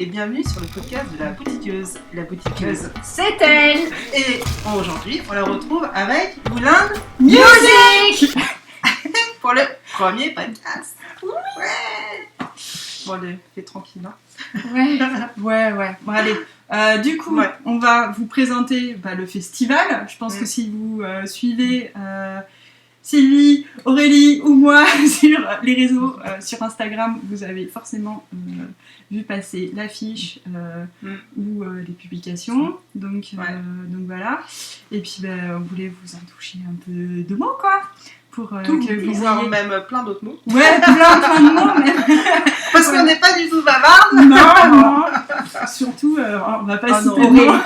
et bienvenue sur le podcast de la boutiqueuse. La boutiqueuse, c'est elle. Et aujourd'hui, on la retrouve avec Moulin Music pour le premier podcast. Ouais. Bon, allez, fais tranquille, hein. Ouais. Bon, allez. Du coup, on va vous présenter le festival. Je pense que si vous suivez Sylvie, Aurélie ou moi sur les réseaux, sur Instagram, vous avez forcément vu passer l'affiche ou les publications. Donc voilà. Et puis on voulait vous en toucher un peu de mots, quoi. Pour que vous ayez même plein d'autres mots. Ouais, plein de mots, même. Parce qu'on n'est pas du tout bavarde. Non. Surtout, on va pas citer de mots.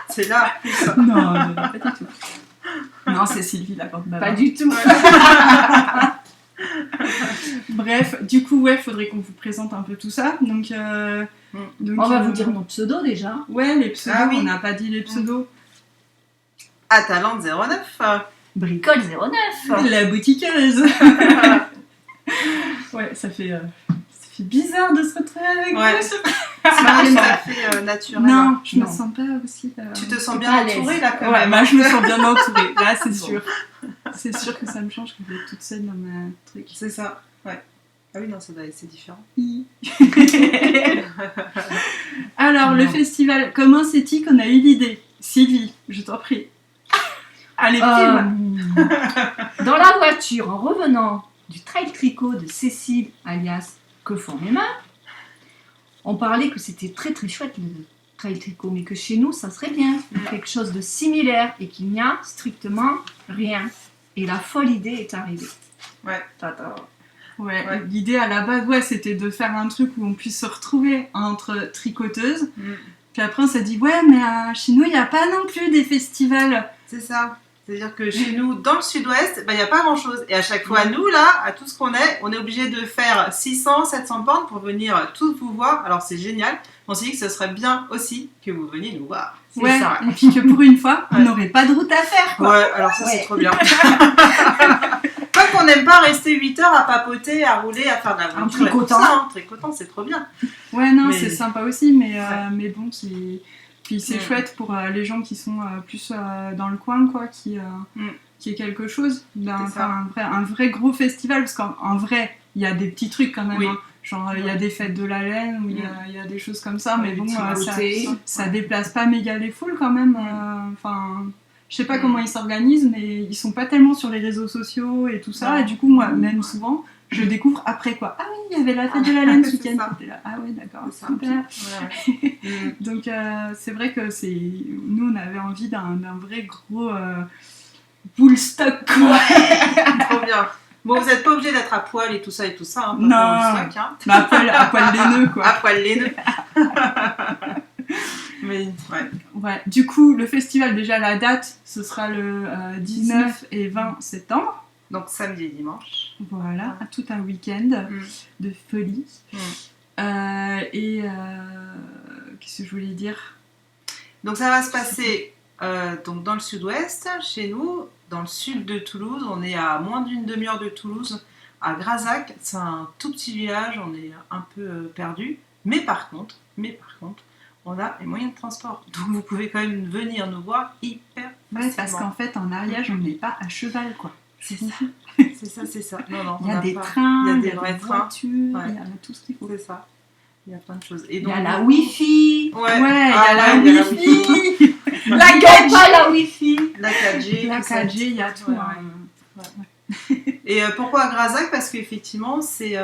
C'est là. Non, pas du tout. Non, c'est Sylvie la porte bavarde. Pas du tout. Bref, du coup, faudrait qu'on vous présente un peu tout ça. Donc on va vous dire nos pseudos déjà. Ouais, les pseudos, on n'a pas dit les pseudos. Atalante 09. Bricole 09. La boutiqueuse. Ouais, ça fait bizarre de se retrouver avec vous. C'est pas tout à fait naturel. Non, je me sens pas aussi... Tu te sens bien entourée là quand même. Moi je me sens bien entourée, là c'est sûr. C'est sûr que ça me change que d'être toute seule dans ma truc. C'est ça, ouais. Ah oui, non, c'est différent. Alors, le festival, comment c'est-il qu'on a eu l'idée? Sylvie, je t'en prie. Allez, dans la voiture, en revenant du trail tricot de Cécile, alias Que font mes mains, on parlait que c'était très très chouette le trail tricot, mais que chez nous, ça serait bien quelque chose de similaire et qu'il n'y a strictement rien. Et la folle idée est arrivée. L'idée à la base, c'était de faire un truc où on puisse se retrouver entre tricoteuses. Puis après, on s'est dit, mais chez nous, il n'y a pas non plus des festivals. C'est ça. C'est-à-dire que chez nous, dans le sud-ouest, il n'y a pas grand-chose. Et à chaque fois, nous, là, à tout ce qu'on est, on est obligé de faire 600, 700 bornes pour venir tous vous voir. Alors, c'est génial. On s'est dit que ce serait bien aussi que vous veniez nous voir. C'est ça. Et puis que pour une fois, on n'aurait pas de route à faire, quoi. Ouais, alors ça, c'est trop bien. Pas qu'on n'aime pas rester 8 heures à papoter, à rouler, à faire de la voiture. Tricotant, c'est trop bien. Ouais, non, c'est sympa aussi, mais bon, c'est... Puis c'est chouette pour les gens qui sont plus dans le coin, quoi, qui est quelque chose. Un vrai gros festival, parce qu'en vrai, il y a des petits trucs quand même. Hein. Genre, il y a des fêtes de la laine, où il y a des choses comme ça, mais bon, ça déplace pas méga les foules quand même. Je sais pas comment ils s'organisent, mais ils sont pas tellement sur les réseaux sociaux et tout ça. Et du coup, moi, même souvent, je découvre après quoi. Ah oui, il y avait la fête de la laine ce week-end. Ah ouais, d'accord, super. Donc c'est vrai que nous on avait envie d'un vrai gros bullstock, quoi. Trop bien. Bon, vous n'êtes pas obligé d'être à poil et tout ça, hein, non, à poil laineux, quoi. À poil laineux. Mais Du coup, le festival, déjà la date, ce sera le 19 et 20 septembre. Donc samedi et dimanche. Voilà, tout un week-end de folie. Qu'est-ce que je voulais dire? Donc ça va se passer donc dans le sud-ouest, chez nous, dans le sud de Toulouse. On est à moins d'une demi-heure de Toulouse, à Grazac. C'est un tout petit village, on est un peu perdu. Mais par contre, on a les moyens de transport. Donc vous pouvez quand même venir nous voir hyper facilement. Parce qu'en fait, en Ariège, on n'est pas à cheval, quoi. C'est ça. Non, il y a des trains, il y a des vrais voitures, il y a tout ce qu'il faut. C'est ça. Il y a plein de choses. Et donc, il y a la Wi-Fi. Il y a la Wi-Fi. La 4G. Pas la Wi-Fi. La 4G. La 4G, il y a tout. Et pourquoi à Grazac? Parce qu'effectivement, c'est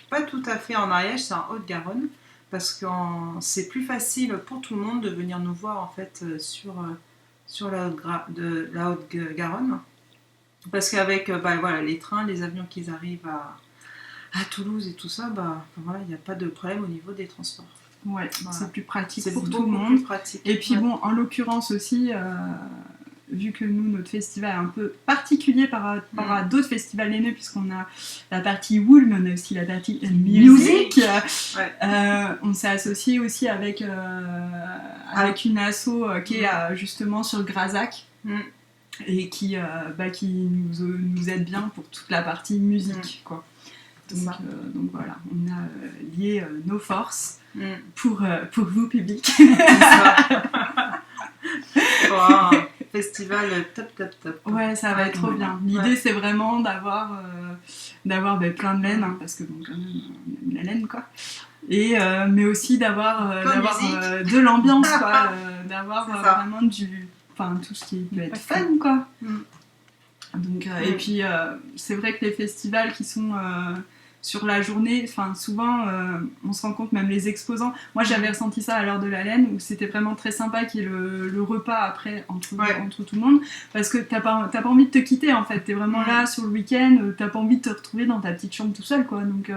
pas tout à fait en Ariège, c'est en Haute-Garonne. Parce que c'est plus facile pour tout le monde de venir nous voir en fait sur la Haute-Garonne. Parce qu'avec les trains, les avions qui arrivent à Toulouse et tout ça, il n'y a pas de problème au niveau des transports. Ouais, c'est plus pratique pour tout le monde. Et puis en l'occurrence aussi, vu que nous, notre festival est un peu particulier par rapport à d'autres festivals laineux, puisqu'on a la partie wool, mais on a aussi la partie music. On s'est associé aussi avec une asso qui est justement sur le Grazac. Et qui nous aide bien pour toute la partie musique, quoi. Donc voilà, on a lié nos forces pour vous, public. C'est ça. Pour un festival top. Ouais, ça va être trop bien. L'idée, c'est vraiment d'avoir plein de laine, hein, parce que bon, quand même, on aime la laine, quoi. Et, mais aussi d'avoir de l'ambiance, quoi. D'avoir vraiment tout ce qui peut être fun, quoi. Donc, et puis, c'est vrai que les festivals qui sont sur la journée, souvent, on se rend compte, même les exposants. Moi, j'avais ressenti ça à l'heure de la laine, où c'était vraiment très sympa qu'il y ait le repas après, entre tout le monde, parce que t'as pas envie de te quitter, en fait. T'es vraiment là sur le week-end, t'as pas envie de te retrouver dans ta petite chambre tout seul, quoi. Donc,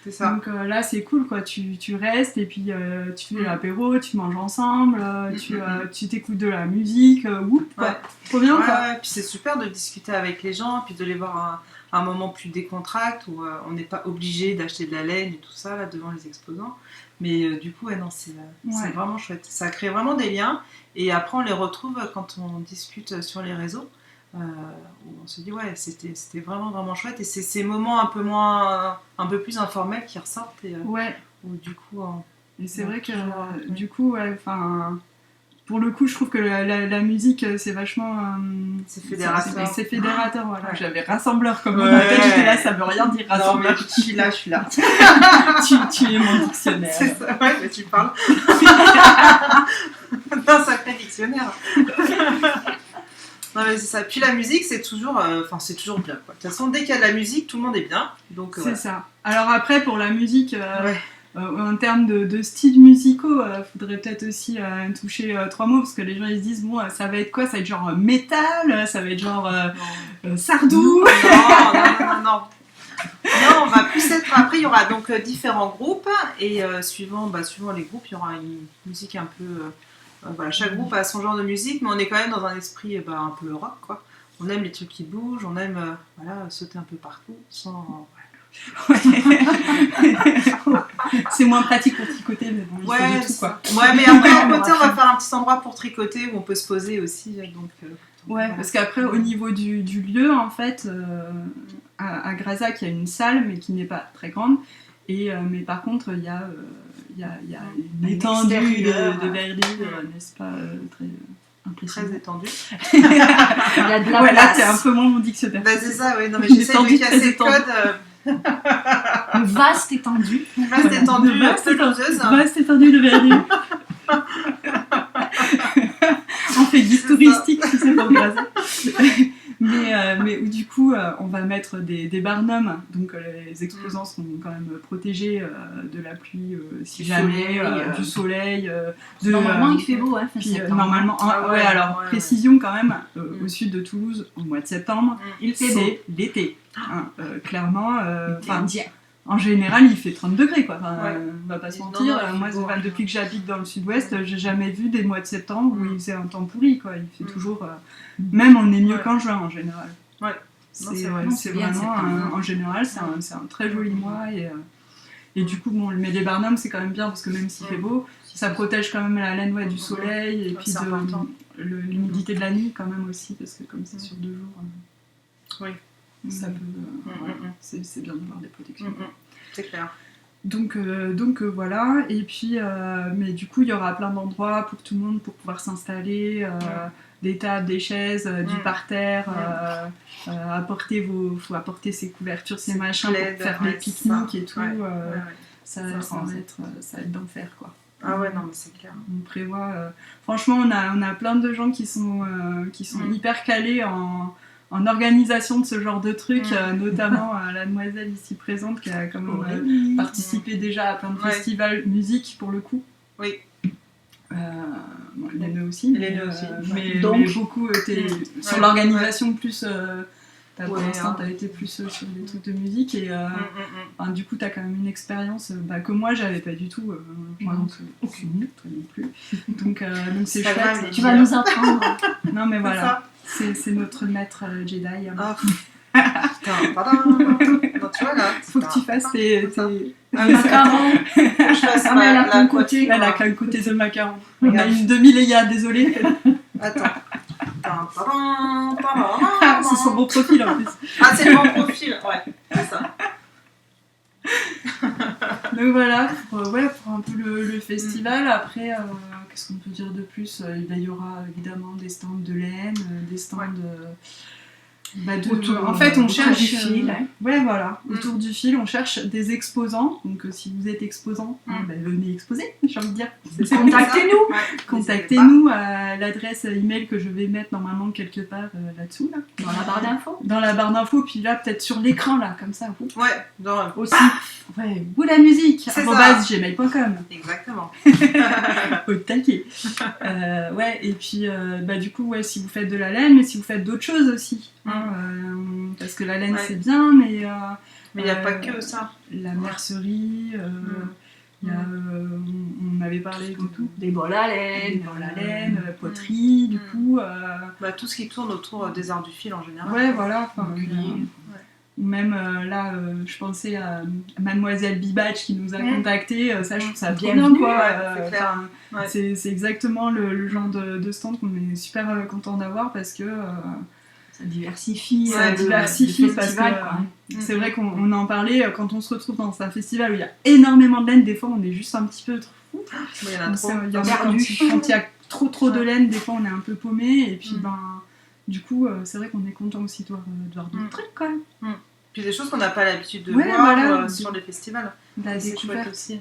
c'est ça. Donc là, c'est cool, quoi. Tu restes, et puis tu fais l'apéro, tu manges ensemble, tu t'écoutes de la musique, quoi. Trop bien, quoi. Ouais, puis c'est super de discuter avec les gens, puis de les voir un moment plus décontracté où on n'est pas obligé d'acheter de la laine et tout ça là devant les exposants, mais du coup c'est vraiment chouette, ça crée vraiment des liens, et après on les retrouve quand on discute sur les réseaux, où on se dit c'était vraiment chouette, et c'est ces moments un peu plus informels qui ressortent, et où du coup et c'est vrai que du coup pour le coup, je trouve que la musique, c'est vachement... c'est fédérateur. C'est fédérateur, voilà. Ouais. J'avais rassembleur comme dans ma tête, j'étais là, ça veut rien dire, rassembleur. Non, mais je suis là. tu es mon dictionnaire. C'est ça, ouais, mais tu parles. Un sacré dictionnaire. Non, mais c'est ça. Puis la musique, c'est toujours bien, quoi. De toute façon, dès qu'il y a de la musique, tout le monde est bien. Donc, c'est ça. Alors après, pour la musique... en termes de styles musicaux, faudrait peut-être aussi toucher 3 mots, parce que les gens ils se disent bon, ça va être quoi? Ça va être genre métal, ça va être genre Sardou. Non, on va plus être. Après, il y aura donc différents groupes, et suivant les groupes, il y aura une musique un peu. Chaque groupe a son genre de musique, mais on est quand même dans un esprit un peu rock, quoi. On aime les trucs qui bougent, on aime sauter un peu partout, sans. C'est moins pratique pour tricoter, mais bon, il faut de tout, quoi. Mais après à côté on va faire un petit endroit pour tricoter où on peut se poser aussi, donc parce qu'après au niveau du lieu, en fait, à Grazac il y a une salle mais qui n'est pas très grande, et mais par contre il y a une étendue de verdure, n'est-ce pas, très impressionnant. Très étendue. Il y a de la place. Là, c'est un peu moins mon dictionnaire. C'est ça, oui. Non, mais j'essaie de casser le code. Une vaste étendue. Vaste étendue de verdure. On fait guide touristique, tu sais, pour Grazac. Mais où du coup, on va mettre des barnums, donc les exposants seront quand même protégés de la pluie, si jamais, du soleil. Normalement, il fait beau, puis, normalement, précision quand même, au sud de Toulouse, au mois de septembre, c'est l'été. Clairement, en général, il fait 30 degrés, quoi. On va pas se mentir. Moi, depuis que j'habite dans le sud-ouest, j'ai jamais vu des mois de septembre où il faisait un temps pourri, quoi. Il fait toujours... Même on est mieux qu'en juin, en général. C'est vraiment... en général, c'est un très joli mois. Et du coup, mais les barnums, c'est quand même bien, parce que même s'il fait beau, ça protège quand même la laine du soleil, et puis l'humidité de la nuit, quand même, aussi, parce que comme c'est sur 2 jours... Ça peut, c'est bien d'avoir des protections. C'est clair. Donc voilà, et puis mais du coup il y aura plein d'endroits pour tout le monde pour pouvoir s'installer, des tables, des chaises, du parterre, faut apporter ses couvertures, ses machins pour faire des pique-niques et tout. Ça va être d'enfer, quoi. Ah ouais, non mais c'est clair. On prévoit, franchement on a plein de gens qui sont hyper calés en organisation de ce genre de trucs, notamment la demoiselle ici présente qui a quand même participé déjà à plein de festivals musique pour le coup. Oui. L'aînée aussi. Mais beaucoup étaient sur l'organisation plus. Pour l'instant, t'as été plus sur des trucs de musique, et du coup, t'as quand même une expérience que moi j'avais pas du tout. Aucune, toi non plus. Donc c'est chouette. Tu vas nous apprendre. Non, mais voilà. C'est notre maître Jedi. Putain, pardon. Non, tu vois là. Faut que tu fasses tes macarons. Elle a qu'un côté. Elle a qu'un côté de macaron. On a une demi-Léa, désolée. Attends. C'est son bon profil en plus. Ah, c'est le bon profil, ouais, c'est ça. Donc voilà, pour un peu le festival. Après, qu'est-ce qu'on peut dire de plus? Il y aura évidemment des stands de laine, des stands en fait, on cherche du fil. Autour du fil, on cherche des exposants. Donc, si vous êtes exposant, venez exposer, j'ai envie de dire. Contactez-nous. Contactez-nous à l'adresse email que je vais mettre normalement quelque part là-dessous. Là. Dans la barre d'infos. Dans la barre d'infos, puis là, peut-être sur l'écran, là, comme ça. Aussi. Boulamusique, @gmail.com. Exactement. Au taquet. Et puis, du coup, si vous faites de la laine, mais si vous faites d'autres choses aussi. Parce que la laine, c'est bien, mais il n'y a pas que ça. La mercerie, on avait parlé de tout. Des bols à laine, poterie, du coup. Tout ce qui tourne autour des arts du fil en général. Ou même je pensais à Mademoiselle Bibach qui nous a contactés, ça je trouve ça bien quoi. C'est clair. C'est exactement le genre de stand qu'on est super content d'avoir parce que ça diversifie, parce que c'est vrai qu'on en parlait quand on se retrouve dans un festival où il y a énormément de laine, des fois on est juste un petit peu trop il y en a trop. Quand il y a trop de laine, des fois on est un peu paumé et puis du coup c'est vrai qu'on est content aussi de voir d'autres trucs quand même. Puis des choses qu'on n'a pas l'habitude de voir sur les festivals. C'est chouette aussi.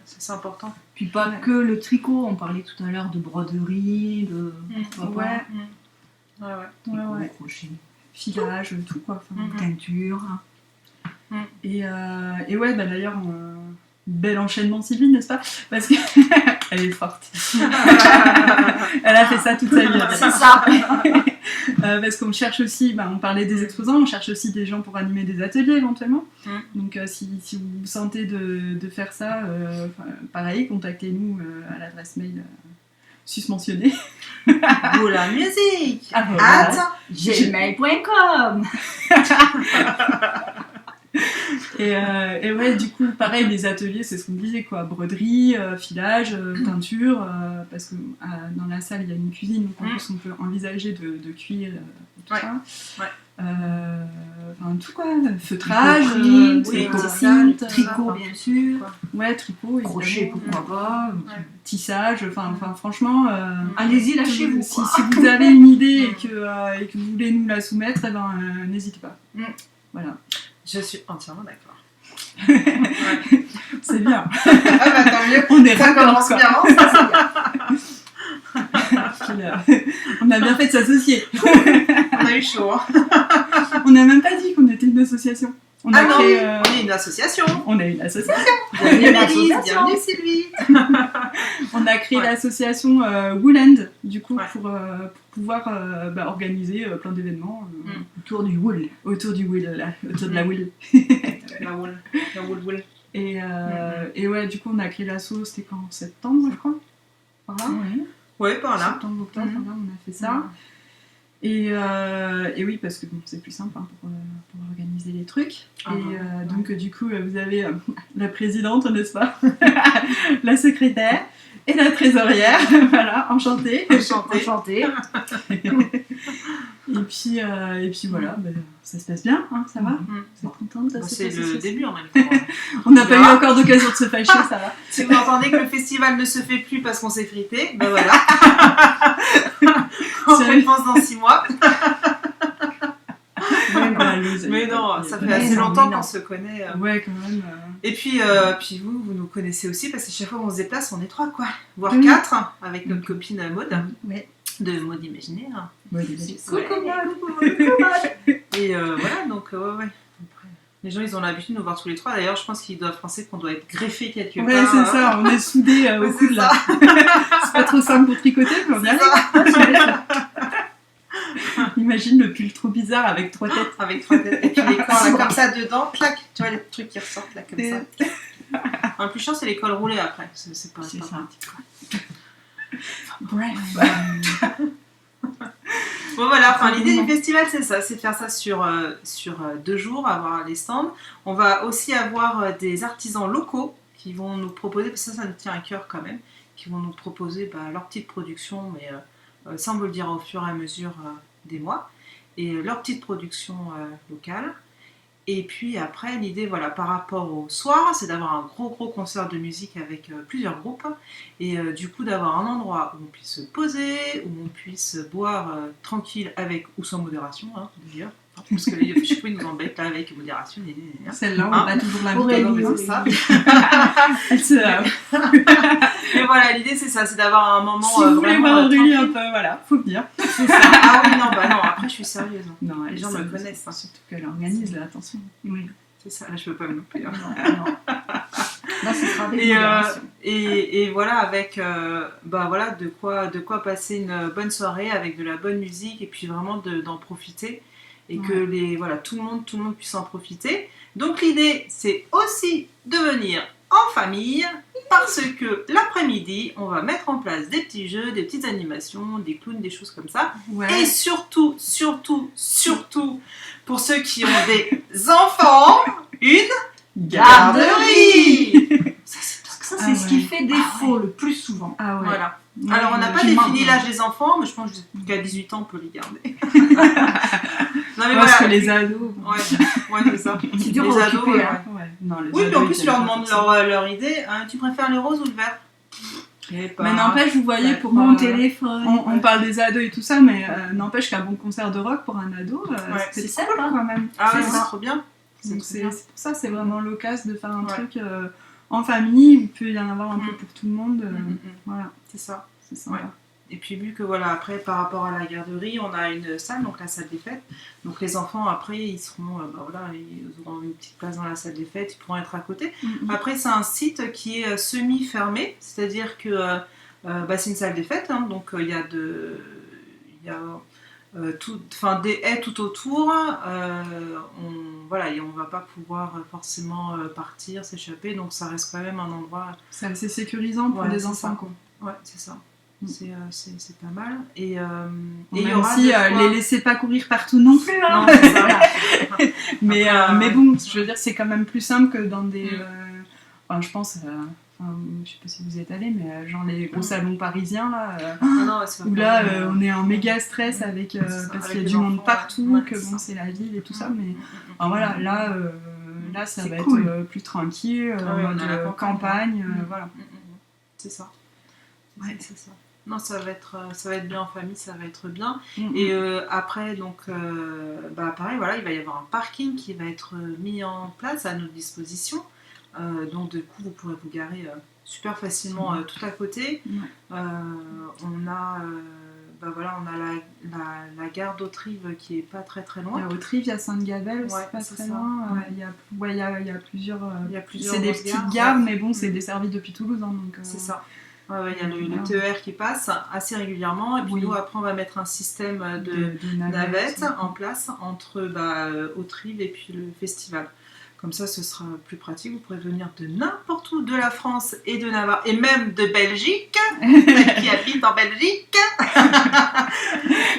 C'est important. Puis pas que le tricot, on parlait tout à l'heure de broderie, de crochet, filage, tout quoi. Teinture. Et d'ailleurs, bel enchaînement Sylvie, n'est-ce pas? Parce qu'elle est forte. Elle a fait ça toute sa vie. C'est ça. Parce qu'on cherche aussi, on parlait des exposants, on cherche aussi des gens pour animer des ateliers éventuellement. Donc si vous vous sentez de faire ça, pareil, contactez-nous à l'adresse mail susmentionnée. Boulamusique @gmail.com. Et du coup, pareil, les ateliers, c'est ce qu'on disait, quoi. Broderie, filage, teinture, parce que dans la salle, il y a une cuisine, donc en plus, on peut envisager de cuire tout ça. Tout quoi, feutrage, tricot, bien sûr. Tricot, crochet, pourquoi pas. Tissage, franchement, allez-y, lâchez-vous. Si vous avez une idée et que vous voulez nous la soumettre, n'hésitez pas. Voilà. Je suis entièrement d'accord. C'est bien. Tant mieux. On est ça commence bien, ça c'est bien. On a bien fait de s'associer. On a eu chaud. On n'a même pas dit qu'on était une association. On est une association. On est une association. Bienvenue Sylvie. On a créé l'association Woolend, du coup, pour pouvoir organiser plein d'événements autour du wool. Autour du wool, là. Autour de la wool. La wool. Et du coup, on a créé l'asso, c'était quand? En septembre, je crois. Par là. Ouais, par là. Septembre, octobre, par là, on a fait ça. Et oui, parce que c'est plus simple pour organiser les trucs. Donc, du coup, vous avez la présidente, n'est-ce pas? La secrétaire et la trésorière. Voilà, enchantée. Et puis voilà, ça se passe bien, ça va. Vous êtes contente de c'est le début en même temps. On n'a pas eu encore d'occasion de se fâcher, ça va. Si vous entendez que le festival ne se fait plus parce qu'on s'est frité, voilà. On pense dans 6 mois. Mais non, ça fait assez longtemps qu'on se connaît. Ouais, quand même. Et puis vous nous connaissez aussi parce que chaque fois qu'on se déplace, on est 3 quoi, voire 4 avec notre copine Maud. Ouais. De Maud Imaginaire. Coucou Maud. Et voilà, donc ouais. Les gens, ils ont l'habitude de nous voir tous les 3. D'ailleurs, je pense qu'ils doivent penser qu'on doit être greffés quelque part. Ouais, c'est ça, on est soudés au coude là. C'est pas trop simple pour tricoter, mais on y arrive. Imagine le pull trop bizarre avec 3 têtes. Avec 3 têtes. Et puis les coins là, comme ça dedans, clac, tu vois les trucs qui ressortent là, comme ça. Un plus chiant, c'est les cols roulés après. C'est pas ça. pratique, quoi. Bref. Bon voilà, l'idée du festival c'est ça, c'est de faire ça sur 2 jours, avoir les stands. On va aussi avoir des artisans locaux qui vont nous proposer, parce que ça nous tient à cœur quand même, qui vont nous proposer leur petite production, mais ça on veut le dire au fur et à mesure des mois, et leur petite production locale. Et puis après, l'idée, voilà, par rapport au soir, c'est d'avoir un gros concert de musique avec plusieurs groupes. Et du coup, d'avoir un endroit où on puisse se poser, où on puisse boire tranquille avec ou sans modération, hein, d'ailleurs. Parce que les fiches nous embêtent là avec modération. Celle-là, on n'a toujours la vidéo, c'est ça. Mais voilà, l'idée c'est ça, c'est d'avoir un moment. Si vous voulez voir Aurélie un peu, voilà, faut venir. C'est ça. Ah oui, non, bah non, après je suis sérieuse. Hein. Non, les gens me connaissent. Hein. Surtout qu'elle organise là, attention. Oui, c'est ça, là je peux pas me plus. Hein. Non. Là, ce sera avec modération. Et voilà, avec voilà, de quoi passer une bonne soirée avec de la bonne musique et puis vraiment d'en profiter. Et que tout le monde puisse en profiter. Donc l'idée, c'est aussi de venir en famille, parce que l'après-midi, on va mettre en place des petits jeux, des petites animations, des clowns, des choses comme ça. Ouais. Et surtout, pour ceux qui ont des enfants, une garderie. Ça, c'est ce qui fait défaut le plus souvent. Ah ouais. Voilà. Alors, on n'a pas défini l'âge des enfants, mais je pense qu'à 18 ans, on peut les garder. Non, mais parce que les ados. Ouais, c'est ça. C'est dur à occuper. Hein. Ouais. Non, oui, puis en plus, tu leur demandes leur idée. Hein, tu préfères le rose ou le vert? Mais n'empêche, vous voyez, pour mon téléphone. On parle des ados et tout ça, mais n'empêche qu'un bon concert de rock pour un ado, c'est ça cool quand même. Ah ouais, c'est trop bien. C'est pour ça, c'est vraiment l'occasion de faire un truc en famille où il peut y en avoir un peu pour tout le monde. Voilà, c'est ça. C'est sympa. Ouais. Et puis vu que voilà, après par rapport à la garderie, on a une salle, donc la salle des fêtes. Donc les enfants après ils seront, ils auront une petite place dans la salle des fêtes, ils pourront être à côté. Après c'est un site qui est semi-fermé, c'est-à-dire que c'est une salle des fêtes, hein, donc il y a des haies tout autour. Et on va pas pouvoir forcément partir, s'échapper, donc ça reste quand même un endroit. C'est assez sécurisant pour des enfants, quoi. Ouais, c'est ça. C'est pas mal. Et il y aura aussi les laissez pas courir partout non plus. Hein. Non, c'est ça. mais bon, je veux dire, c'est quand même plus simple que dans des. Je pense. Je sais pas si vous y êtes allés, mais genre les gros salons parisiens là, où là on est en méga stress avec parce qu'il y a du monde partout, que bon c'est la ville et tout ça, mais voilà, là ça va être plus tranquille, en mode campagne, voilà. C'est ça. Ouais, c'est ça. Non, ça va être bien en famille, ça va être bien. Et après, donc, pareil, voilà, il va y avoir un parking qui va être mis en place à notre disposition. Donc, du coup, vous pourrez vous garer super facilement tout à côté. On a la gare d'Autrive qui est pas très très loin. À Autrive, il y a Sainte-Gabelle aussi, pas très loin. Il y a plusieurs. C'est des petites gares, mais bon, c'est desservi depuis Toulouse. Hein, donc, c'est ça. Il y a le TER qui passe assez régulièrement, et puis nous après on va mettre un système de navettes en place entre Autrive et puis le festival. Comme ça ce sera plus pratique, vous pourrez venir de n'importe où de la France et de Navarre et même de Belgique, qui habite en Belgique.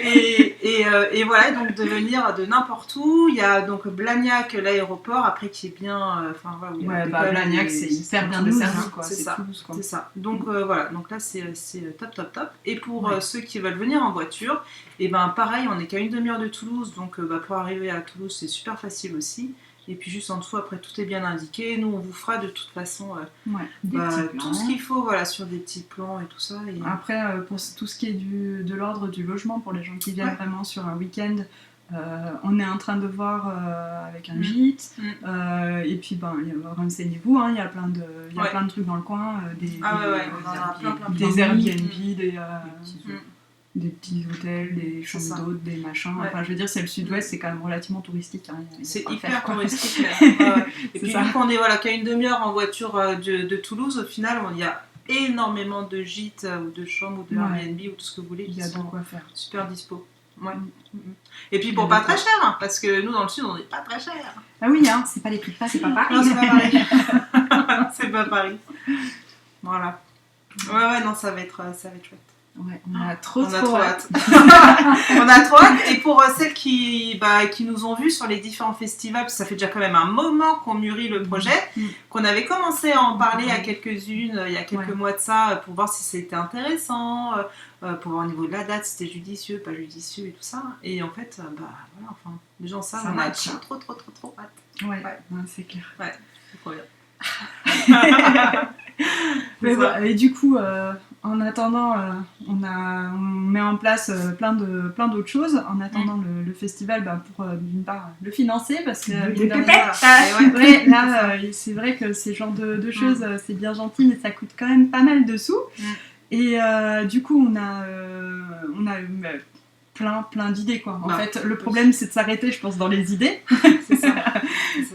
et voilà, donc de venir de n'importe où. Il y a donc Blagnac, l'aéroport, après qui est bien. Blagnac c'est hyper bien desservi, quoi. C'est ça. Toulouse, quoi. C'est ça. Donc voilà, donc là c'est top. Et pour ceux qui veulent venir en voiture, et pareil, on n'est qu'à une demi-heure de Toulouse, donc pour arriver à Toulouse c'est super facile aussi. Et puis juste en dessous, après tout est bien indiqué. Nous on vous fera de toute façon tout ce qu'il faut, sur des petits plans et tout ça. Et... Après, pour tout ce qui est de l'ordre du logement, pour les gens qui viennent vraiment sur un week-end, on est en train de voir avec un gîte. Et puis renseignez-vous, il y a plein de trucs dans le coin, des Airbnb, des petits hôtels, des chambres d'hôtes, des machins. Enfin, je veux dire, c'est le sud-ouest, c'est quand même relativement touristique. Hein. C'est hyper touristique. Et puis, vu qu'on est qu'à une demi-heure en voiture de Toulouse, au final, il y a énormément de gîtes ou de chambres ou de Airbnb ou tout ce que vous voulez. Il y a de quoi faire. Super dispo. Ouais. Et puis pour pas très cher, hein, parce que nous dans le sud, on n'est pas très cher. Ah oui, c'est pas les prix de passe, c'est pas Paris. Non, c'est pas Paris. C'est pas Paris. Voilà. Ouais, non, ça va être chouette. Ouais, on a trop On a trop trop hâte. On a trop hâte. Et pour celles qui nous ont vus sur les différents festivals, parce que ça fait déjà quand même un moment qu'on mûrit le projet, qu'on avait commencé à en parler à quelques-unes il y a quelques mois de ça, pour voir si c'était intéressant, pour voir au niveau de la date, si c'était judicieux, pas judicieux et tout ça. Et en fait, voilà, enfin, les gens savent, on a trop hâte. Ouais, non, c'est clair. Ouais, c'est trop bien. Mais voilà, et du coup, en attendant, on met en place plein d'autres choses. En attendant le festival, pour d'une part le financer, parce que c'est vrai que ces genres de choses, c'est bien gentil, mais ça coûte quand même pas mal de sous. Et du coup, on a plein d'idées, quoi. En fait, le problème, c'est de s'arrêter, je pense, dans les idées.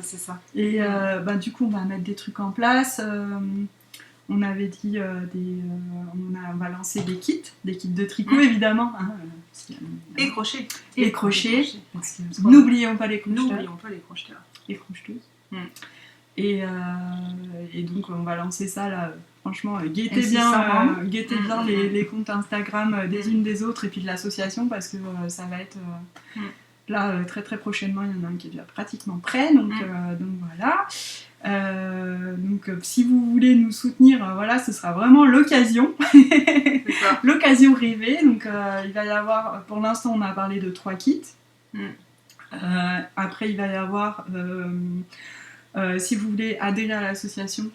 C'est ça. Et du coup, on va mettre des trucs en place. On avait dit on va lancer des kits de tricot, évidemment. Hein, et crochets. Parce que n'oublions pas les crocheteurs. N'oublions pas les crocheteurs. Les crocheteuses. Et donc, on va lancer ça, là. Franchement, guettez bien les comptes Instagram des unes des autres et puis de l'association, parce que ça va être... Là, très très prochainement, il y en a un qui est déjà pratiquement prêt, donc voilà. Donc si vous voulez nous soutenir, voilà, ce sera vraiment l'occasion. L'occasion rêvée. Donc il va y avoir, pour l'instant, on a parlé de 3 kits. Après, il va y avoir... si vous voulez adhérer à l'association,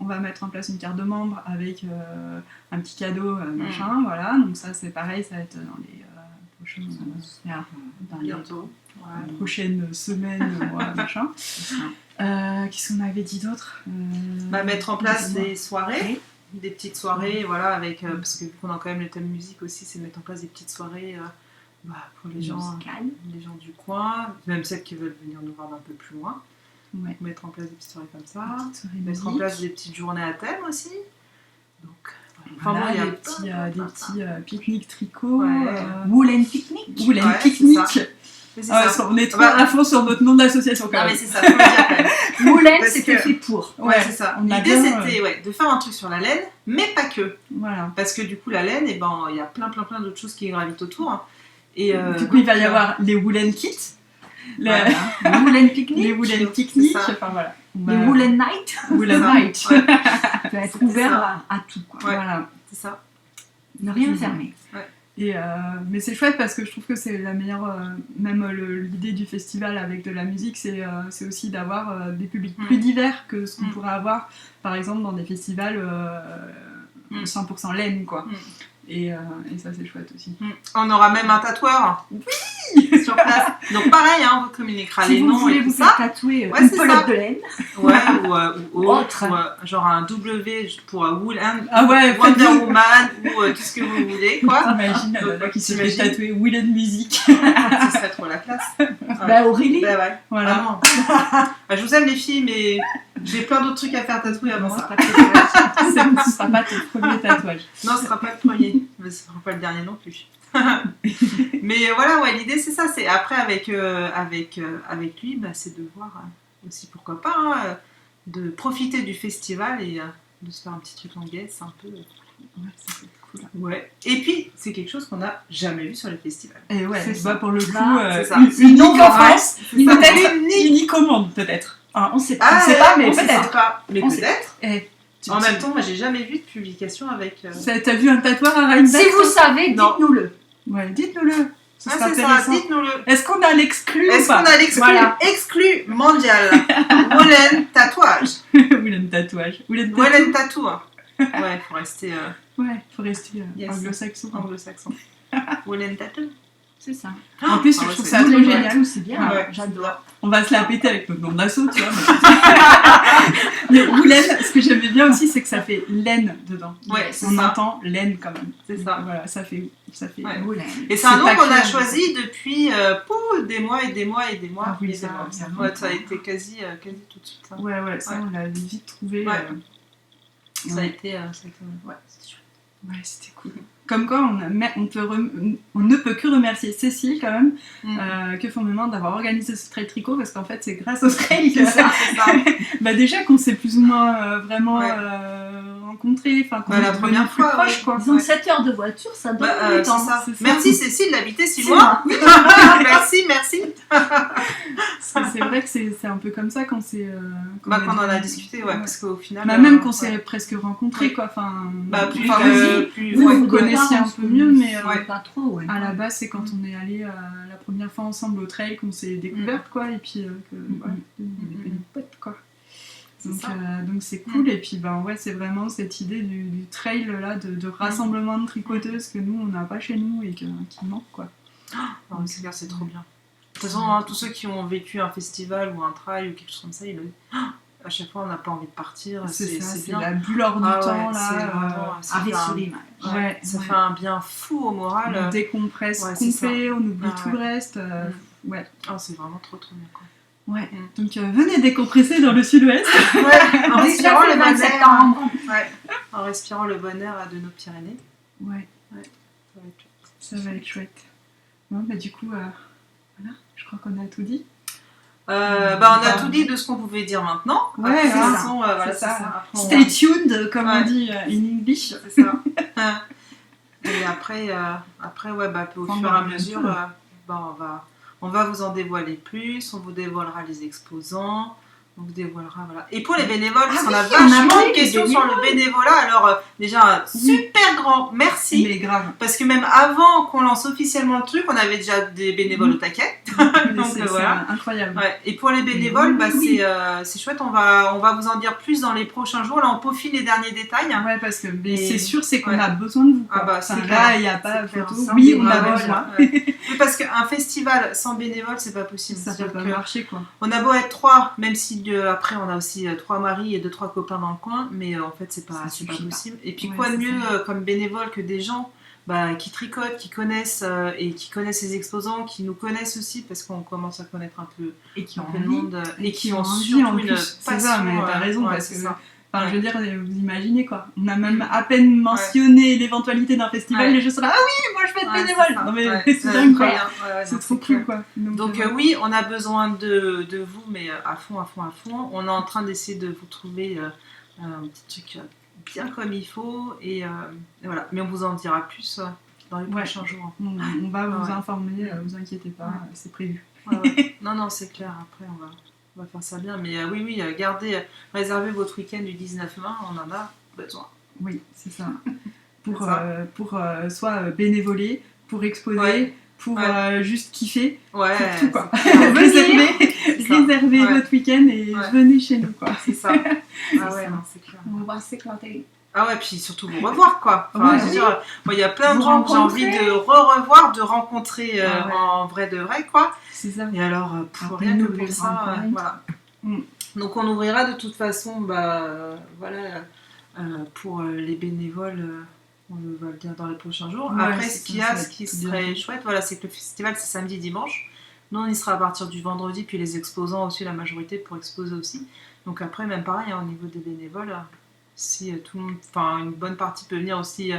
on va mettre en place une carte de membre avec un petit cadeau, machin, voilà. Donc ça, c'est pareil, ça va être dans les prochaines semaines, mois, machin. Qu'est-ce qu'on avait dit d'autre mettre en place des soirées, des petites soirées, voilà, avec parce que qu'on a quand même le thème musique aussi, c'est mettre en place des petites soirées pour les gens du coin, même celles qui veulent venir nous voir d'un peu plus loin. Mettre en place des petites soirées comme ça, mettre en place des petites journées à thème aussi. Donc, voilà, il y a des petits pique-niques tricot, Woolen Picnic. On est trop à fond sur notre nom d'association quand même. Mais c'est ça, faut le dire quand même. Woolen, c'était fait pour. C'est ça. L'idée c'était de faire un truc sur la laine, mais pas que. Voilà. Parce que du coup la laine, il y a plein d'autres choses qui gravitent autour. Et du coup il va y avoir les Woolen Kits. Les Woolen Picnic. Les Woolen Picnic. Enfin voilà. Les Woolen Night. Woolen Night. Ça va être ouvert à tout, quoi. Voilà. C'est ça. Ne rien fermer. Et mais c'est chouette parce que je trouve que c'est la meilleure, même l'idée du festival avec de la musique, c'est aussi d'avoir des publics plus divers que ce qu'on pourrait avoir par exemple dans des festivals 100% laine, quoi. Et ça c'est chouette aussi. On aura même un tatoueur. Oui. Sur place. Donc pareil, on vous communiquera les noms et tout ça. Si vous voulez vous faire tatouer une pelote de laine. Ou autre. Genre un W pour Woolen, Wonder Woman ou tout ce que vous voulez, quoi. T'imagines la nana qui s'est fait tatouer Woolen Music. Ce serait trop la classe. Aurélie. Voilà. Je vous aime les filles, mais j'ai plein d'autres trucs à faire tatouer avant ça. Ce sera pas ton premier tatouage. Non, ce sera pas le premier, mais ce sera pas le dernier non plus. Mais voilà, l'idée c'est ça, c'est après avec lui, c'est de voir aussi pourquoi pas de profiter du festival et de se faire un petit truc en guest un peu. Ça c'est cool. Ouais. Et puis c'est quelque chose qu'on n'a jamais vu sur les festivals. Et pour le coup, c'est ça. Unique en France, peut-être unique au monde peut-être. On sait pas, mais peut-être. Mais on peut-être. En même temps, moi j'ai jamais vu de publication avec. T'as vu un tatoueur à Rheinbeck? Si vous savez, dites-nous-le. Ouais, dites-nous-le. C'est ça, dites-nous-le. Est-ce qu'on a l'exclu ou pas? Est-ce qu'on a l'exclu exclu mondial? Woolen tatouage. Woolen tatouage. Woolen tatou. Ouais, faut rester. Faut rester anglo-saxon. Woolen tattoo. C'est ça. En plus, je trouve ça trop génial. C'est bien, j'adore. On va se la péter avec notre nom d'assaut, tu vois. Mais Woolen, ce que j'aimais bien aussi, c'est que ça fait laine dedans. On entend laine quand même. C'est ça. Voilà, ça fait Woolen. Et c'est un nom qu'on a choisi depuis des mois et des mois et des mois. Oui, ça a été quasi tout de suite. Ça. Ouais, ça on l'a vite trouvé. Ça a été c'était chouette. Ouais, c'était cool. Comme quoi, on ne peut que remercier Cécile quand même, que font mes mains d'avoir organisé ce trail tricot, parce qu'en fait, c'est grâce au trail que déjà qu'on s'est plus ou moins vraiment rencontrés, enfin qu'on la première fois, proche, quoi. Disons 7 heures de voiture, ça donne du temps. Ça. C'est ça. Merci Cécile d'habiter si loin. Merci. C'est vrai que c'est un peu comme ça quand c'est... quand on en a discuté, parce qu'au final... même qu'on s'est presque rencontrés, quoi. Enfin, Vous connaissiez un peu mieux, mais pas trop, à la base, c'est quand on est allé la première fois ensemble au trail qu'on s'est découvertes, quoi, et puis des potes, quoi. Donc c'est cool, et puis c'est vraiment cette idée du trail là, de rassemblement de tricoteuses que nous on n'a pas chez nous et qui manque, quoi. C'est clair, c'est trop bien. De toute façon, tous ceux qui ont vécu un festival ou un trail ou quelque chose comme ça, à chaque fois on n'a pas envie de partir. C'est bien. la bulle hors du temps là. Arrêt sur l'image. Ça fait un bien fou au moral. On décompresse complet, on oublie tout le reste. C'est vraiment trop bien, quoi. Ouais, donc venez décompresser dans le sud-ouest. En respirant le bon septembre. En respirant le bon air de nos Pyrénées. Ça va être chouette. Bon, du coup, voilà, je crois qu'on a tout dit. On a tout dit de ce qu'on pouvait dire maintenant. C'est ça. Stay tuned, comme on dit in English. C'est ça. Et après, au fur et à mesure, on va vous en dévoiler plus, on vous dévoilera les exposants, on vous dévoilera, voilà. Et pour les bénévoles, parce qu'on a vachement de questions sur le bénévolat, alors déjà, super grand merci. Mais grave. Parce que même avant qu'on lance officiellement le truc, on avait déjà des bénévoles au taquet. Donc voilà. Incroyable. Et pour les bénévoles, c'est chouette, on va vous en dire plus dans les prochains jours. Là, on peaufine les derniers détails. Ouais, parce que c'est sûr, c'est qu'on a besoin de vous, quoi. Là, il n'y a pas photo. Oui, on a besoin. Parce qu'un festival sans bénévoles, c'est pas possible. Ça peut pas marcher, quoi. On a beau être 3, même si après on a aussi 3 maris et 2-3 copains dans le coin, mais en fait c'est pas possible. Et puis quoi de mieux comme bénévole que des gens qui tricotent, qui connaissent et qui connaissent les exposants, qui nous connaissent aussi parce qu'on commence à connaître un peu et qui ont le monde et qui ont surtout en plus. Une c'est passion. Ça, mais t'as raison parce que. Ça. Enfin, je veux dire, vous imaginez quoi. On a même à peine mentionné l'éventualité d'un festival, les gens sont là, ah oui, moi je vais être bénévole. Non mais c'est dingue quoi. C'est trop cool quoi. Donc oui, on a besoin de vous, mais à fond. On est en train d'essayer de vous trouver un petit truc bien comme il faut et voilà. Mais on vous en dira plus dans les prochains jours. On va vous informer, vous inquiétez pas, c'est prévu. Non, c'est clair. Après on va faire ça bien, mais oui, réservez votre week-end du 19-20, on en a besoin. Oui, c'est ça. Pour soit bénévoler, pour exposer, pour juste kiffer, pour tout quoi. Réservez votre week-end et venez chez nous quoi. C'est ça. Non, c'est clair. On va s'éclater. Ah ouais, puis surtout vous revoir quoi. Enfin, moi il y a plein de gens que j'ai envie de revoir, de rencontrer en vrai de vrai quoi. C'est ça. Et alors pour rien que pour ça, voilà. Donc on ouvrira de toute façon, pour les bénévoles, on va le dire dans les prochains jours. Après ce qui serait chouette, c'est que le festival c'est samedi et dimanche. Nous on y sera à partir du vendredi, puis les exposants aussi, la majorité pour exposer aussi. Donc après même pareil au niveau des bénévoles. Si tout le monde, une bonne partie peut venir aussi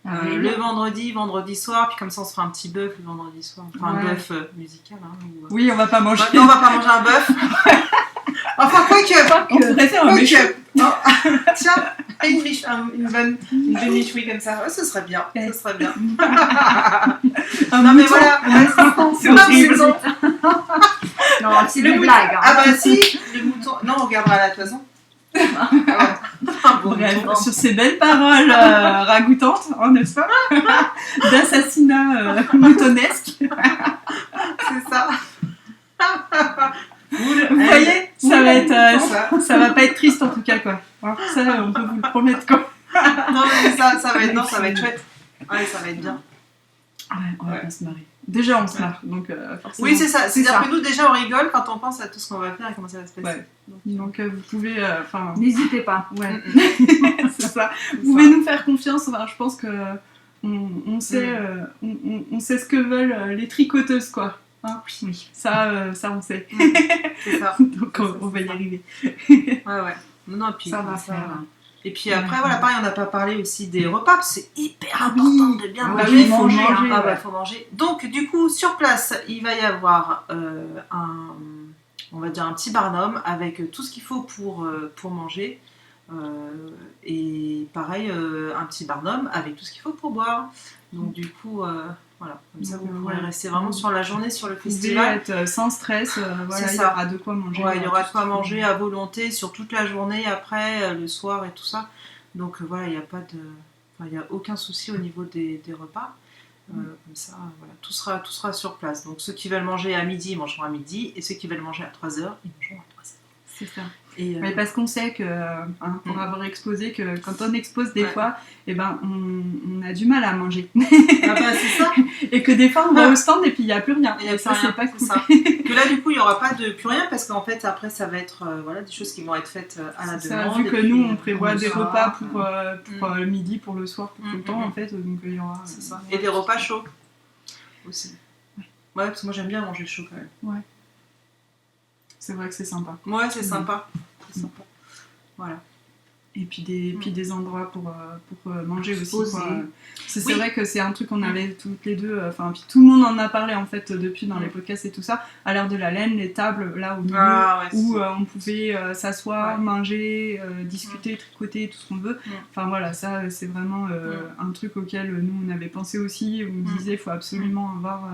le vendredi soir, puis comme ça on se fera un petit bœuf le vendredi soir, un bœuf musical. Oui, on va pas manger. Non, on va pas manger un bœuf. Enfin, on pourrait faire un méchoui. Tiens, une bonne méchoui comme ça, ce serait bien. Non mais voilà, c'est horrible. Non, c'est une blague. Ah si, les moutons. Non, on regardera à la toison. Bref, sur ces belles paroles ragoûtantes, n'est-ce pas, d'assassinat moutonesque. C'est ça. Vous voyez, ça va pas être triste en tout cas quoi. Ça, on peut vous le promettre quoi. Non mais ça va être chouette. Ouais, ça va être bien. On va bien se marrer. Déjà on se marre, donc forcément. Oui c'est ça. C'est-à-dire que nous déjà on rigole quand on pense à tout ce qu'on va faire et comment ça va se passer. Donc vous pouvez, n'hésitez pas. C'est ça. Vous pouvez nous faire confiance. Je pense que on sait ce que veulent les tricoteuses quoi. Oui. Ça on sait. C'est ça. Donc on va y arriver. Ouais. Non, puis ça va faire. Et puis après, pareil, on n'a pas parlé aussi des repas, c'est hyper important de bien manger. Il faut manger. Faut manger. Donc, du coup, sur place, il va y avoir on va dire un petit barnum avec tout ce qu'il faut pour manger. Et pareil, un petit barnum avec tout ce qu'il faut pour boire. Donc du coup, voilà, comme ça vous pourrez rester vraiment sur la journée sur le festival. Être sans stress, voilà, il y aura de quoi manger. Ouais, il y aura de quoi manger à volonté sur toute la journée, après, le soir et tout ça. Donc voilà, il n'y a pas de... Enfin, il n'y a aucun souci au niveau des repas. Comme ça, voilà, tout sera sur place. Donc ceux qui veulent manger à midi, ils mangeront à midi. Et ceux qui veulent manger à 3h, ils mangeront à 3h. C'est ça. Mais parce qu'on sait que, pour avoir exposé, que quand on expose des fois, eh ben, on a du mal à manger. Ah bah, c'est ça. Et que des fois, on va au stand et puis il n'y a plus rien. Et ça, c'est pas cool. Ça. Que là, du coup, il n'y aura pas de plus rien parce qu'en fait, après, ça va être des choses qui vont être faites à la demande. Vu que nous, on prévoit des repas pour le midi, pour le soir, pour tout le temps, en fait. Donc, il y aura. C'est ça. Et des repas chauds aussi. Ouais, parce que moi, j'aime bien manger chaud quand même. Ouais. C'est vrai que c'est sympa. Ouais, c'est sympa. C'est sympa. Voilà. Et puis des endroits pour manger aussi. C'est Oui. vrai que c'est un truc qu'on avait toutes les deux, puis tout le monde en a parlé en fait depuis dans les podcasts et tout ça, à l'heure de la laine, les tables là au milieu où on pouvait s'asseoir, manger, discuter, tricoter, tout ce qu'on veut. Enfin voilà, ça c'est vraiment un truc auquel nous on avait pensé aussi, où on disait il faut absolument avoir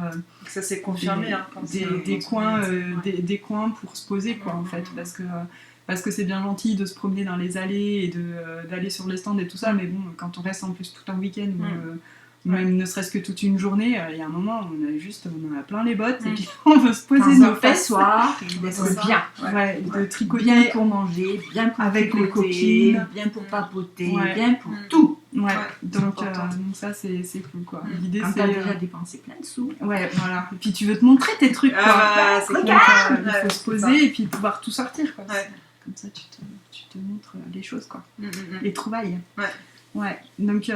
ça s'est confirmé, des coins pour se poser quoi en fait, parce que c'est bien gentil de se promener dans les allées et d'aller sur les stands et tout ça, mais bon, quand on reste en plus tout un week-end ou même ne serait-ce que toute une journée, il y a un moment où on en a plein les bottes et puis on veut se poser nos fesses. D'être bien. Ouais, de tricoter. Bien pour manger, bien pour avec les tricoter, copines, bien pour papoter, Ouais. bien pour tout. Ouais, c'est donc important. ça c'est cool quoi. L'idée Quand c'est t'as déjà dépensé plein de sous. ouais, voilà. Et puis tu veux te montrer tes trucs quoi. C'est Donc, clair. il faut se poser et puis pouvoir tout sortir quoi. Ouais. Comme ça tu te montres les choses quoi. Mm. Les trouvailles. Ouais. Ouais. Donc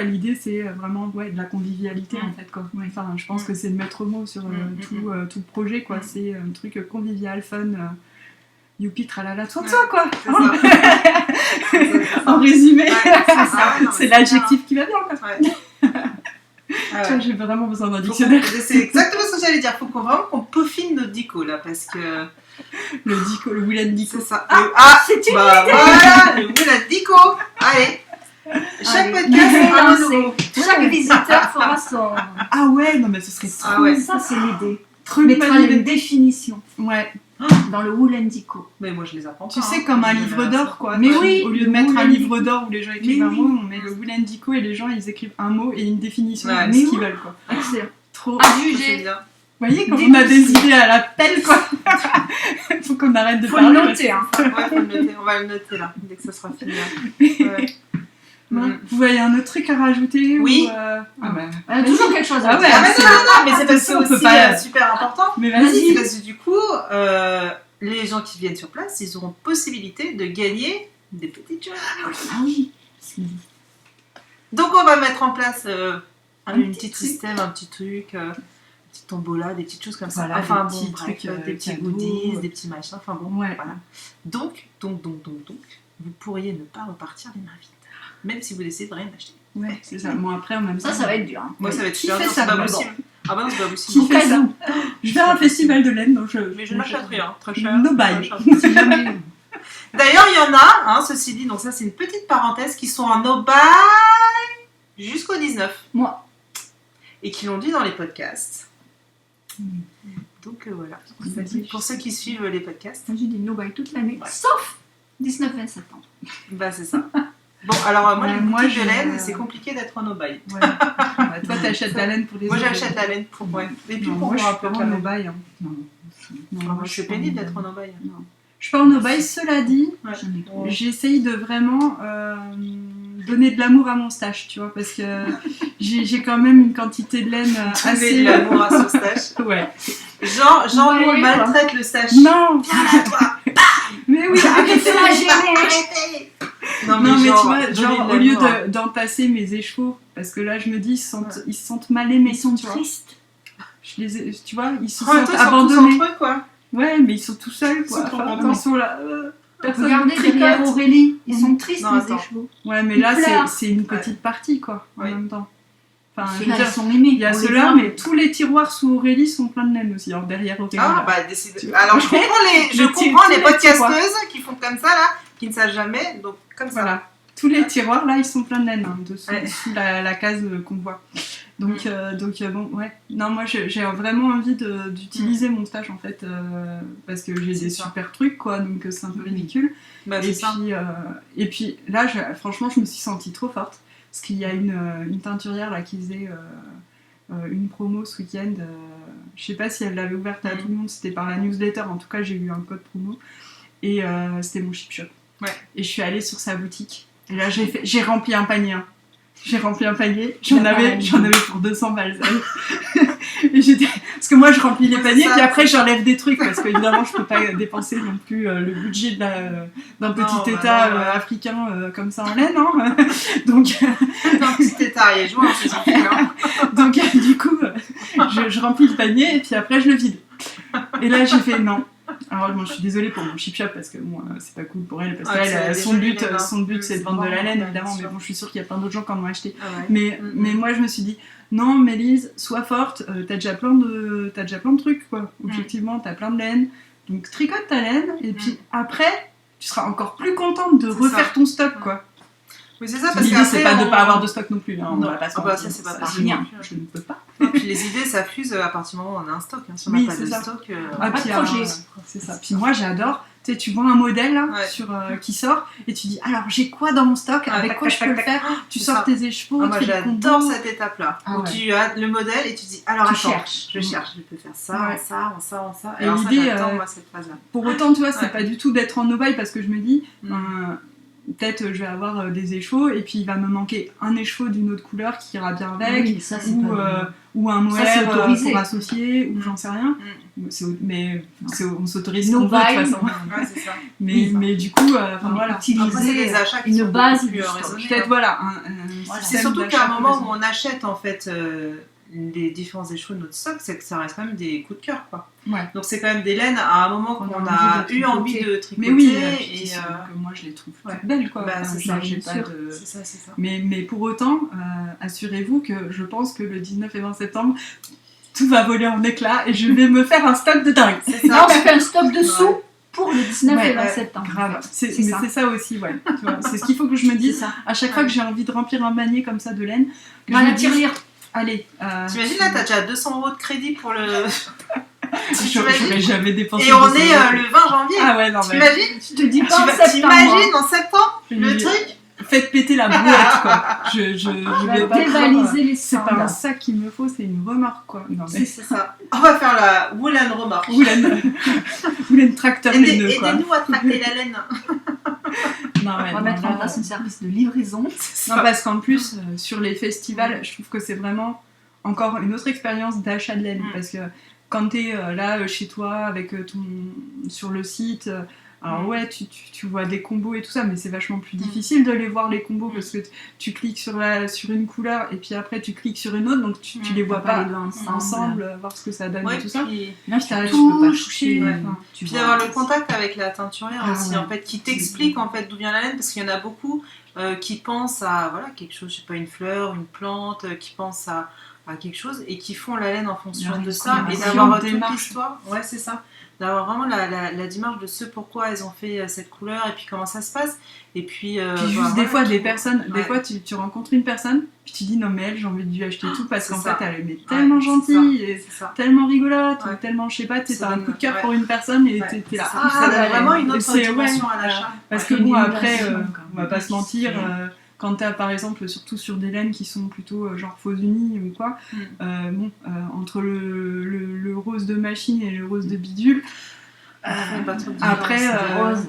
l'idée c'est vraiment de la convivialité en fait quoi. Enfin, je pense que c'est le maître mot sur tout le projet quoi. C'est un truc convivial, fun. Youpi, tralala, toi quoi. C'est ça. En résumé, Ouais, c'est l'adjectif qui va bien quoi. Ouais. Tu vois, j'ai vraiment besoin d'un dictionnaire. C'est exactement ce que j'allais dire. Faut vraiment qu'on peaufine notre dico là, parce que Le dico, le Will and Dico. c'est ça. C'est une Voilà, le bout la dico. Allez. Chaque podcast Allez, un lancez. nouveau. Chaque visiteur fera son. Ah ouais, non mais ce serait trop, ouais. Ça, c'est l'idée. trop On une mettra bonne idée. une définition Ouais. dans le Woolendico. Mais moi je les apprends. Tu sais, comme un livre d'or quoi. Mais oui, Au lieu de le mettre un Will and livre d'or où les gens écrivent Mais un oui. mot, on met le Will and Dico et les gens ils écrivent un mot et une définition Ouais, de mais ce qu'ils veulent quoi. Excellent. Trop. À C'est juger. bien. Vous voyez, quand on a des idées à la pelle quoi. Faut qu'on arrête de Faut parler. le noter. Hein. Ouais, faut le noter. On va le noter là, dès que ça sera fini. Ouais. Vous voyez un autre truc à rajouter Oui. Ah bah. On a toujours quelque chose à Ah ouais, dire. Ah, mais non, mais c'est parce que c'est on peut aussi pas- super important. Mais C'est vas-y. parce que du coup, les gens qui viennent sur place, ils auront possibilité de gagner des petites choses. Ah oui. Donc on va mettre en place un petit petit truc. système, un petit truc, une petite tombola, des petites choses comme ça. Voilà, Enfin des bon, petits bref, trucs, des petits cadeaux. goodies, des petits machins. Enfin bon, Ouais. voilà. Donc, vous pourriez ne pas repartir les mains vides, même si vous décidez de rien acheter. Ouais, c'est ça. Moi après en même temps. Ça va être dur. Hein. Moi, ça va être Qui super fait dur, ça, c'est pas mais possible. Ah bah non, c'est pas Qui possible. Au fait cas ça où. Je vais à un festival de laine, donc Mais je n'achèterai rien, très cher. No très buy. cher. Si jamais. D'ailleurs, il y en a, ceci dit, donc ça c'est une petite parenthèse, qui sont en no-buy jusqu'au 19. Moi. Et qui l'ont dit dans les podcasts. Donc voilà. Pour ceux qui suivent les podcasts, Moi, j'ai des no-buy toute l'année, Ouais. sauf 19-20 septembre. bah c'est ça. Bon, alors moi, Ouais, j'ai moi, une boutique de je- laine, c'est compliqué d'être en no-buy. Ouais. Bah, toi, t'achètes la laine pour les Moi, autres. j'achète la laine pour moi. Et puis Non, pour moi, je moi, un suis peu pas quand en même. no-buy. Hein. Non. Moi, je suis pénible d'être en no-buy. Je suis pas en no-buy. Cela dit, Ouais. J'en ai trop. j'essaye de vraiment donner de l'amour à mon stash, tu vois, parce que j'ai quand même une quantité de laine Assez assez... de l'amour à son stash. Ouais. Jean Ouais, maltraite le stash. Non. Viens là, toi. Mais oui, Arrêtez de la gêner. Arrêtez. Non mais tu vois, donner genre de au lieu l'amour. d'en passer mes échevaux, parce que là je me dis ils se sentent mal aimés, Ils sont tu vois. tristes. Tu vois, ils se En même sentent temps, ils sont tous abandonnés. entre eux, quoi. Ouais, mais ils sont tout seuls quoi. Ils sont trop Enfin, contents. ils sont là. Personne Regardez ne derrière tricote. Aurélie, ils sont tristes Non, les attends. échevaux. Ouais, mais Ils là pleurent. c'est une petite partie quoi en Oui. même temps. Enfin, je veux Ceux-là, dire, ils sont aimés. il y a On les ceux-là, voit. mais tous les tiroirs sous Aurélie sont pleins de laine aussi, alors derrière Aurélie. Ah, là. bah, alors je comprends les podcasteuses qui font comme ça, là, qui ne savent jamais, donc comme ça. Voilà. Tous les tiroirs, là, ils sont pleins de laine, hein, sous la case qu'on voit. Donc, bon, ouais. Non, moi, j'ai vraiment envie d'utiliser mon stage, en fait, parce que j'ai des super trucs, quoi, donc c'est un peu ridicule. Bah, Et puis, là, franchement, je me suis sentie trop forte, parce qu'il y a une teinturière, là, qui faisait une promo ce week-end. Je sais pas si elle l'avait ouverte à tout le monde, c'était par la newsletter, en tout cas, j'ai eu un code promo. Et c'était mon chip shop. Ouais. Et je suis allée sur sa boutique. Et là, j'ai rempli un panier. Hein. J'ai rempli un panier. J'en avais pour 200 balles. Et parce que moi, je remplis les paniers, puis après, j'enlève des trucs. Parce qu'évidemment, je peux pas dépenser non plus le budget d'un petit état africain comme ça en laine. Hein. Donc, un petit état ariégeois, c'est ça. Donc, du coup, je remplis le panier, et puis après, je le vide. Et là, j'ai fait non. Alors, moi, je suis désolée pour mon chip shop parce que bon, c'est pas cool pour elle. Parce qu'elle, son but, c'est de vendre de la laine, évidemment. Mais bon, je suis sûre qu'il y a plein d'autres gens qui en ont acheté. Ah ouais. Mais moi, je me suis dit, non, Mélise, sois forte. T'as déjà plein de trucs, quoi. Objectivement, t'as plein de laine. Donc, tricote ta laine. Et puis après, tu seras encore plus contente de refaire ton stock, quoi. Oui, c'est ça, parce l'idée, que c'est pas de pas avoir de stock non plus. Hein, on non, va pas se ça, c'est pas rien. Je ne peux pas. Et puis les idées, ça fuse à partir du moment où on a un stock. Hein. Si on n'a pas de stock, pas de projet. C'est ça. Puis moi, j'adore. Tu sais, tu vois un modèle là, qui sort et tu dis alors j'ai quoi dans mon stock, avec quoi je peux le faire. Tu sors tes écheveaux. Moi, j'adore cette étape-là. Où tu as le modèle et tu dis alors attends, je cherche, je peux faire ça, ça. Et alors l'idée, ça, j'attends moi cette phase-là. Pour autant, tu vois, c'est pas du tout d'être en no-buy parce que je me dis. Peut-être je vais avoir des écheveaux et puis il va me manquer un écheveau d'une autre couleur qui ira bien avec, oui, ça, ou un mohair pour associer, ou j'en sais rien. On s'autorise nos de toute façon. Ouais, c'est ça. Mais du coup, voilà. Utiliser des achats qui une sont base plus raisonnés. Peut-être voilà. C'est surtout qu'à un moment où on achète en fait les différents écheveaux de notre stock, c'est que ça reste quand même des coups de cœur, quoi. Ouais. Donc c'est quand même des laines à un moment qu'on a eu envie de tricoter. Mais oui, et que moi je les trouve toutes belles, quoi. C'est ça, c'est ça. Mais pour autant, assurez-vous que je pense que le 19 et 20 septembre, tout va voler en éclats et je vais me faire un stock de dingue. Non, on se fait un stock de sous pour le 19 et 20 septembre. Grave. C'est ça aussi, ouais. Tu vois, c'est ce qu'il faut que je me dise. À chaque fois que j'ai envie de remplir un panier comme ça de laine, que je me dis, allez. T'imagines là, t'as déjà 200 € de crédit pour le. J'aurais jamais dépensé. Et on est le 20 janvier. Ah ouais, non mais. T'imagines? Je te dis pas en septembre. T'imagines en septembre le truc? Faites péter la brouette, quoi. Je vais pas dévaliser les c'est cendres. pas un sac qu'il me faut, c'est une remorque, quoi. Non, mais... C'est ça. On va faire la woolen remorque. Woolen tracteur laineux, quoi. Aidez-nous à tracter la laine. Non, ouais, on va mettre en place un service de livraison. Non, parce qu'en plus, sur les festivals, je trouve que c'est vraiment encore une autre expérience d'achat de laine. Parce que quand t'es là, chez toi, avec sur le site... Alors ouais, tu vois des combos et tout ça, mais c'est vachement plus difficile de les voir les combos parce que tu cliques sur une couleur et puis après tu cliques sur une autre, donc tu les vois pas ensemble, voir ce que ça donne et tout ça. Là, tu peux pas toucher. Puis d'avoir le contact avec la teinturière aussi, en fait, qui t'explique en fait d'où vient la laine, parce qu'il y en a beaucoup qui pensent à quelque chose, je sais pas, une fleur, une plante, qui pensent à quelque chose et qui font la laine en fonction de ça et d'avoir toute l'histoire. Ouais, c'est ça. D'avoir vraiment la démarche de ce pourquoi elles ont fait cette couleur et puis comment ça se passe. Et puis juste des fois, des fois tu rencontres une personne, puis tu dis non mais elle, j'ai envie de lui acheter tout parce qu'en fait elle est tellement gentille et tellement rigolote, ou tellement je sais pas, t'as un coup de cœur pour une personne et t'es là. Ça donne vraiment une autre dimension à l'achat. Parce que bon, après, on va pas se mentir. Quand t'as par exemple, surtout sur des laines qui sont plutôt genre faux unis ou quoi, entre le rose de machine et le rose de bidule, après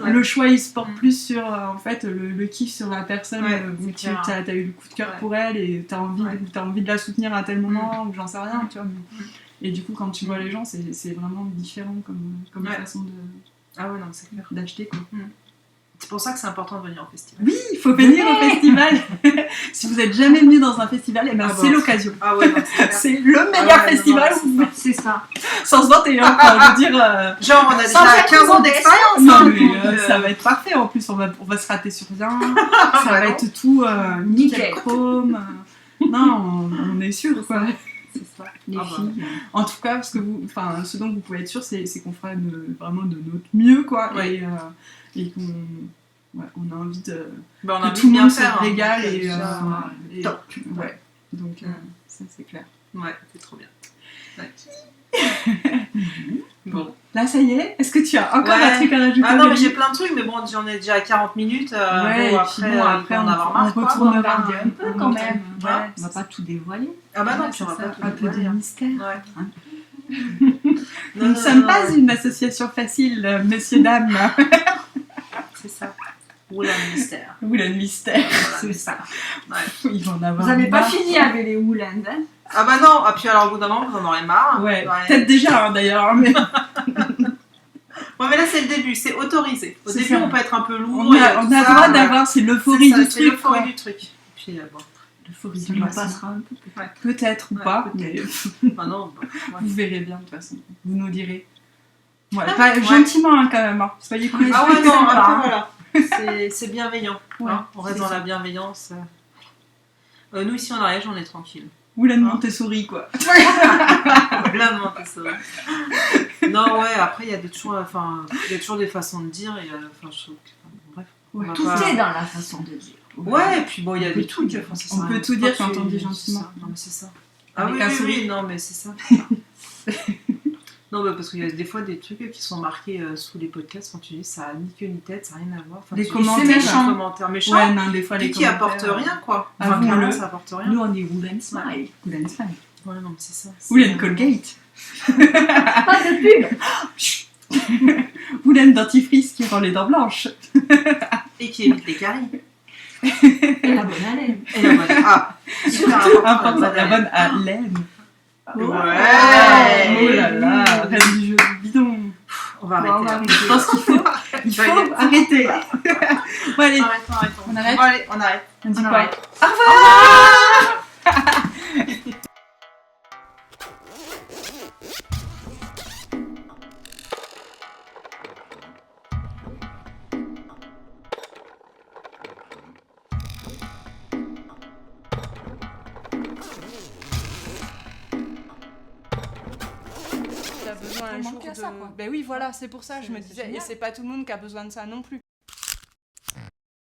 le choix il se porte plus sur en fait le kiff sur la personne où tu as eu le coup de cœur pour elle et t'as envie de la soutenir à tel moment ou j'en sais rien, tu vois. Et du coup quand tu vois les gens c'est vraiment différent comme façon d'acheter, quoi. C'est pour ça que c'est important de venir au festival. Oui, il faut venir au festival. Si vous n'êtes jamais venu dans un festival, c'est l'occasion. Ah ouais, c'est le meilleur festival. C'est ça. Sans se vanter, hein, je veux dire. Genre, on a déjà 15 ans d'expérience. Non, mais ça va être parfait. En plus, on va se rater sur rien. Ça va être tout nickel chrome. Non, on est sûr, quoi. C'est ça. Les Ah bah. filles. En tout cas, ce dont vous pouvez être sûr, c'est qu'on fera vraiment de notre mieux, quoi. Ouais. Et on a envie de On a que envie tout de le bien monde se faire. régale Donc, et déjà, top. Ouais. Donc ça c'est clair. Ouais, c'est trop bien. Bon. Là, ça y est. Est-ce que tu as encore Ouais. un truc à rajouter? Ah non, mais Aurélie? j'ai plein de trucs, mais bon, j'en ai déjà 40 minutes. Ouais, bon, et puis après, bon, il va en avoir marre. quoi. On retournera va regarder un peu quand même. Ouais, On va pas tout dévoiler. Ah bah non, Ouais, puis on va c'est pas ça, tout un peu de dévoiler, hein. mystère. Ouais. Nous ne sommes pas une association facile, messieurs, dames. C'est ça. Oula, le mystère. Ou le mystère, Voilà. c'est ça. Ouais. Ils vont en avoir Vous n'avez pas marre. fini avec les Woolands, hein? Ah bah non, ah puis alors au bout d'un moment, vous en aurez marre. Ouais, peut-être déjà d'ailleurs, mais Ouais, mais là, c'est le début, c'est autorisé. Au C'est début, ça. on peut être un peu lourd. on et a tout le ça, droit ouais. d'avoir, c'est l'euphorie C'est ça, du c'est truc. l'euphorie quoi. du truc. Puis bon, L'euphorie Ça du nous matin. passera un peu. Peut-être ou Ouais, pas, peut-être. mais bah non, bah, ouais. vous verrez bien de toute façon. Vous nous direz. Ouais, Ouais. gentiment hein, quand même. Hein. Soyez cool. Ah ouais, non, sympa, après hein. voilà. C'est bienveillant. Ouais, Hein, on reste c'est dans ça. la bienveillance. Nous, ici en Ariège, on est tranquille. Ou la Montessori quoi. Plein de Montessori. Non, ouais, après, il y a toujours des façons de dire. Et, je trouve que, bref. on Ouais, va Tout pas- est dans la façon de dire. Ouais, et puis bon, il y a On peut des trucs. tout dire. enfin, ça On sert à peut rien. tout dire Quand quand on dit c'est gentiment. ça. Non, mais c'est ça. Ah Avec oui, un oui, sourire. oui, non, mais c'est ça. Non, bah, parce qu'il y a des fois des trucs qui sont marqués sous les podcasts quand tu dis ça a ni queue ni tête, ça n'a rien à voir. Enfin, Les tu dis, commentaires, c'est méchant. hein. Commentaires méchants. Ouais, non, des fois Puis les qui commentaires. apportent rien, quoi. Enfin, Avouons-le. clairement, ça apporte rien. Nous, on est Woolands Smile. Woolen Smile. Ouais, non, mais c'est ça. Ou la Colgate. Pas de pub. Woolen dentifrice qui rend les dents blanches. Et qui évite les caries. Et la bonne haleine. Et la bonne. Ah, super important. Important, la bonne haleine. Ouais. Oh là là, reine du jeu du bidon. On va Bon, on arrêter. va là. arrêter. Je pense qu'il faut arrêter. Bon allez, Arrêtons. On arrête Bon, allez, on arrête. on dit On quoi? arrête. Au revoir. T'as besoin un jour de... Ben oui, voilà, c'est pour ça, je me disais. Et c'est pas tout le monde qui a besoin de ça non plus.